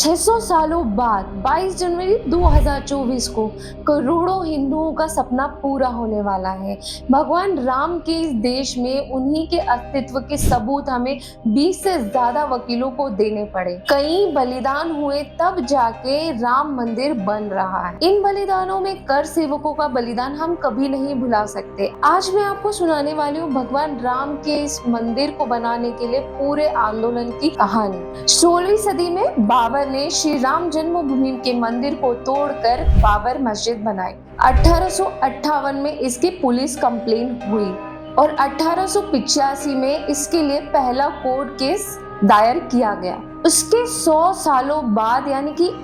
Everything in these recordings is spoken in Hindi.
600 सालों बाद 22 जनवरी 2024 को करोड़ों हिंदुओं का सपना पूरा होने वाला है। भगवान राम के इस देश में उन्हीं के अस्तित्व के सबूत हमें 20 से ज्यादा वकीलों को देने पड़े। कई बलिदान हुए तब जाके राम मंदिर बन रहा है। इन बलिदानों में कर सेवकों का बलिदान हम कभी नहीं भुला सकते। आज मैं आपको सुनाने वाली हूँ भगवान राम के इस मंदिर को बनाने के लिए पूरे आंदोलन की कहानी। 16वीं सदी में बाबर ने श्री राम जन्मभूमि के मंदिर को तोड़कर बाबर मस्जिद बनाई। 1858 में इसकी पुलिस कंप्लेंट हुई और 1885 में इसके लिए पहला कोर्ट केस दायर किया गया। उसके 100 सालों बाद यानी कि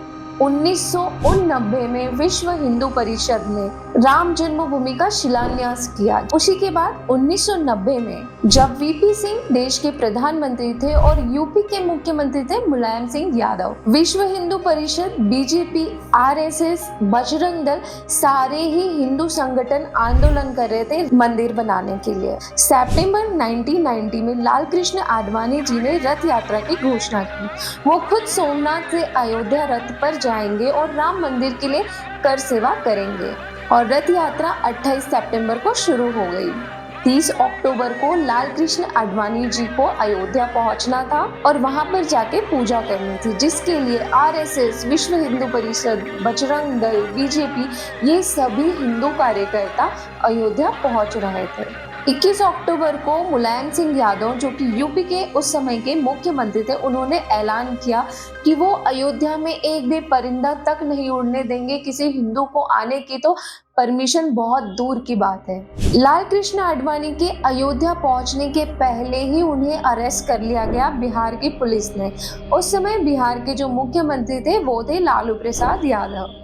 1989 में विश्व हिंदू परिषद ने राम जन्मभूमि का शिलान्यास किया। उसी के बाद 1990 में जब वीपी सिंह देश के प्रधानमंत्री थे और यूपी के मुख्यमंत्री थे मुलायम सिंह यादव, विश्व हिंदू परिषद, बीजेपी, आरएसएस, बजरंग दल सारे ही हिंदू संगठन आंदोलन कर रहे थे मंदिर बनाने के लिए। सितंबर 1990 में लाल कृष्ण आडवाणी जी ने रथ यात्रा की घोषणा की। वो खुद सोमनाथ से अयोध्या रथ पर जाएंगे और राम मंदिर के लिए कर सेवा करेंगे और रथ यात्रा 28 सितंबर को शुरू हो गई। 30 अक्टूबर को लाल कृष्ण आडवाणी जी को अयोध्या पहुंचना था और वहां पर जाके पूजा करनी थी, जिसके लिए आरएसएस, विश्व हिंदू परिषद, बजरंग दल, बीजेपी ये सभी हिंदू कार्यकर्ता अयोध्या पहुंच रहे थे। 21 अक्टूबर को मुलायम सिंह यादव, जो कि यूपी के उस समय के मुख्यमंत्री थे, उन्होंने ऐलान किया कि वो अयोध्या में एक भी परिंदा तक नहीं उड़ने देंगे। किसी हिंदू को आने की तो परमिशन बहुत दूर की बात है। लाल कृष्ण आडवाणी के अयोध्या पहुंचने के पहले ही उन्हें अरेस्ट कर लिया गया बिहार की पुलिस ने। उस समय बिहार के जो मुख्यमंत्री थे वो थे लालू प्रसाद यादव।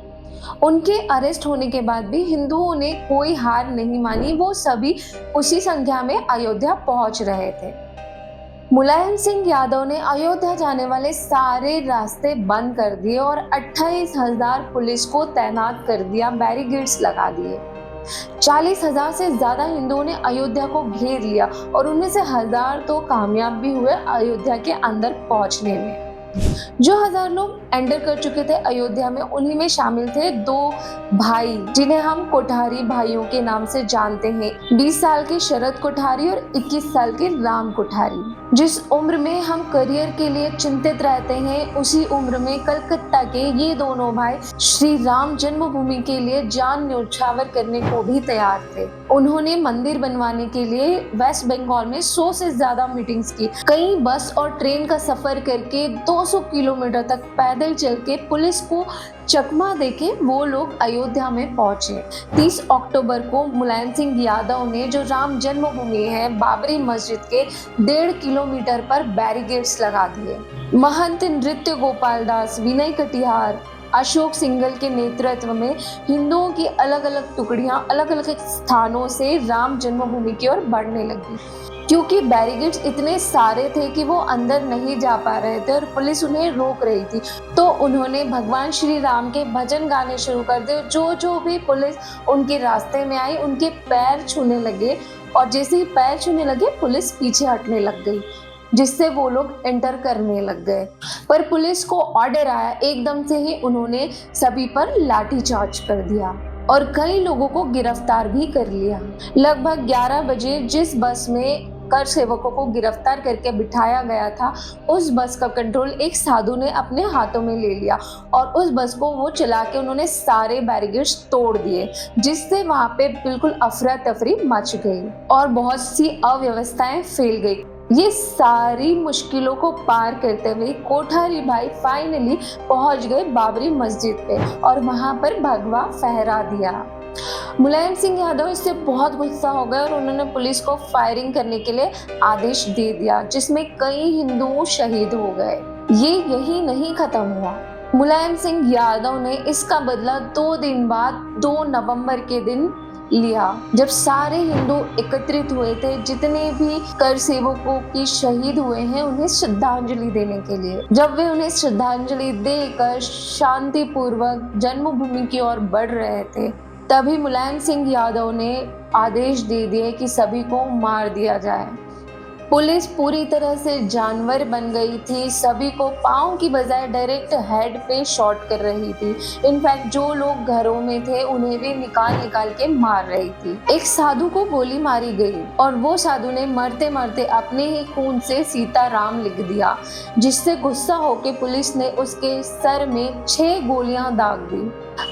उनके अरेस्ट होने के बाद भी हिंदुओं ने कोई हार नहीं मानी। वो सभी उसी संख्या में अयोध्या पहुंच रहे थे। मुलायम सिंह यादव ने अयोध्या जाने वाले सारे रास्ते बंद कर दिए और 28,000 पुलिस को तैनात कर दिया, बैरिकेड्स लगा दिए। 40,000 से ज्यादा हिंदुओं ने अयोध्या को घेर लिया और उनमें से 1,000 तो कामयाब भी हुए अयोध्या के अंदर पहुंचने में। जो 1,000 लोग एंटर कर चुके थे अयोध्या में, उन्हीं में शामिल थे 2 भाई जिन्हें हम कोठारी भाइयों के नाम से जानते हैं। 20 साल के शरद कोठारी और 21 साल के राम कोठारी। जिस उम्र में हम करियर के लिए चिंतित रहते हैं, उसी उम्र में कलकत्ता के ये दोनों भाई श्री राम जन्मभूमि के लिए जान न्यौछावर करने को भी तैयार थे। उन्होंने मंदिर बनवाने के लिए वेस्ट बंगाल में 100 से ज्यादा मीटिंग्स की। कई बस और ट्रेन का सफर करके 200 किलोमीटर तक पैदल चल के पुलिस को चकमा देके वो लोग अयोध्या में पहुंचे। 30 अक्टूबर को मुलायम सिंह यादव ने जो राम जन्मभूमि है बाबरी मस्जिद के 1.5 किलोमीटर पर बैरिकेड्स लगा दिए। महंत नृत्य गोपाल दास, विनय कटिहार, अशोक सिंघल के नेतृत्व में हिंदुओं की अलग अलग टुकड़ियां अलग अलग स्थानों से राम जन्मभूमि की ओर बढ़ने लगी। क्योंकि बैरिकेड्स इतने सारे थे कि वो अंदर नहीं जा पा रहे थे और पुलिस उन्हें रोक रही थी, तो उन्होंने भगवान श्री राम के भजन गाने शुरू कर दिए। जो भी पुलिस उनके रास्ते में आई उनके पैर छूने लगे और जैसे ही पैर छूने लगे पुलिस पीछे हटने लग गई, जिससे वो लोग एंटर करने लग गए। पर पुलिस को ऑर्डर आया, एकदम से ही उन्होंने सभी पर लाठीचार्ज कर दिया और कई लोगों को गिरफ्तार भी कर लिया। लगभग 11 बजे जिस बस में कर सेवकों को गिरफ्तार करके बिठाया गया था, उस बस का कंट्रोल एक साधु ने अपने हाथों में ले लिया और उस बस को वो चला के उन्होंने सारे बैरिकेड्स तोड़ दिए, जिससे वहां पे बिल्कुल अफरा तफरी मच गई और बहुत सी अव्यवस्थाएं फैल गई। ये सारी मुश्किलों को पार करते हुए कोठारी भाई फाइनली पहुंच गए बाबरी मस्जिद पे और वहां पर भगवा फहरा दिया। मुलायम सिंह यादव इससे बहुत गुस्सा हो गए और उन्होंने पुलिस को फायरिंग करने के लिए आदेश दे दिया, जिसमें कई हिंदू शहीद हो गए। ये यही नहीं खत्म हुआ। मुलायम सिंह यादव ने इसका बदला 2 दिन बाद 2 नवंबर के दिन लिया, जब सारे हिंदू एकत्रित हुए थे। जितने भी कर सेवकों की शहीद हुए हैं उन्हें श्रद्धांजलि देने के लिए। जब वे उन्हें श्रद्धांजलि देकर शांतिपूर्वक जन्मभूमि की ओर बढ़ रहे थे, तभी मुलायम सिंह यादव ने आदेश दे दिए कि सभी को मार दिया जाए। पुलिस पूरी तरह से जानवर बन गई थी, सभी को पाँव की बजाय डायरेक्ट हेड पे शॉट कर रही थी। इनफैक्ट जो लोग घरों में थे उन्हें भी निकाल के मार रही थी। एक साधु को गोली मारी गई और वो साधु ने मरते मरते अपने ही खून से सीताराम लिख दिया, जिससे गुस्सा होकर पुलिस ने उसके सर में 6 गोलियां दाग दी।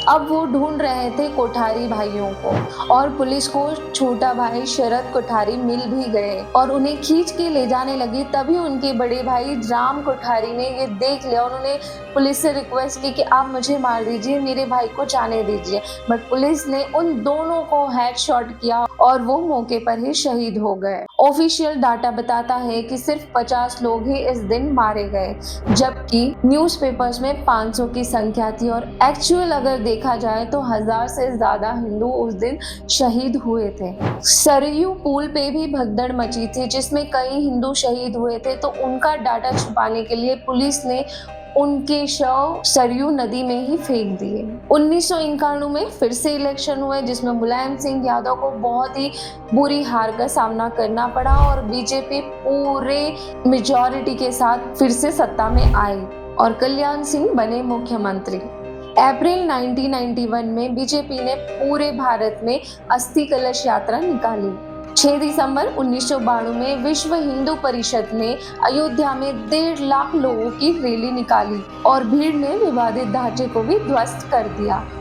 अब वो ढूंढ रहे थे कोठारी भाइयों को और पुलिस को छोटा भाई शरद कोठारी मिल भी गए और उन्हें खींच के ले जाने लगी। तभी उनके बड़े भाई राम कोठारी ने ये देख लिया। उन्होंने पुलिस से रिक्वेस्ट की कि आप मुझे मार दीजिए, मेरे भाई को जाने दीजिए, बट पुलिस ने उन दोनों को हेडशॉट किया और वो मौके पर ही शहीद हो गए। ऑफिशियल डाटा बताता है कि सिर्फ 50 लोग ही इस दिन मारे गए, जबकि न्यूज़पेपर्स में 500 की संख्या थी और एक्चुअल अगर देखा जाए तो 1000 से ज्यादा हिंदू उस दिन शहीद हुए थे। सरयू पुल पे भी भगदड़ मची थी, जिसमें कई हिंदू शहीद हुए थे, तो उनका डाटा छुपाने के लिए पुलिस ने उनके शव सरयू नदी में ही फेंक दिए। 1991 में फिर से इलेक्शन हुए, जिसमें मुलायम सिंह यादव को बहुत ही बुरी हार का सामना करना पड़ा और बीजेपी पूरे मेजॉरिटी के साथ फिर से सत्ता में आई और कल्याण सिंह बने मुख्यमंत्री। अप्रैल 1991 में बीजेपी ने पूरे भारत में अस्थि कलश यात्रा निकाली। 6 दिसंबर 1992 में विश्व हिंदू परिषद ने अयोध्या में 1.5 लाख लोगों की रैली निकाली और भीड़ ने विवादित ढांचे को भी ध्वस्त कर दिया। -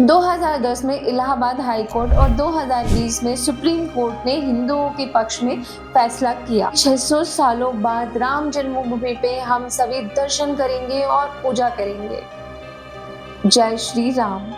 2010 में इलाहाबाद हाई कोर्ट और 2020 में सुप्रीम कोर्ट ने हिंदुओं के पक्ष में फैसला किया। 600 सालों बाद राम जन्मभूमि पे हम सभी दर्शन करेंगे और पूजा करेंगे। जय श्री राम।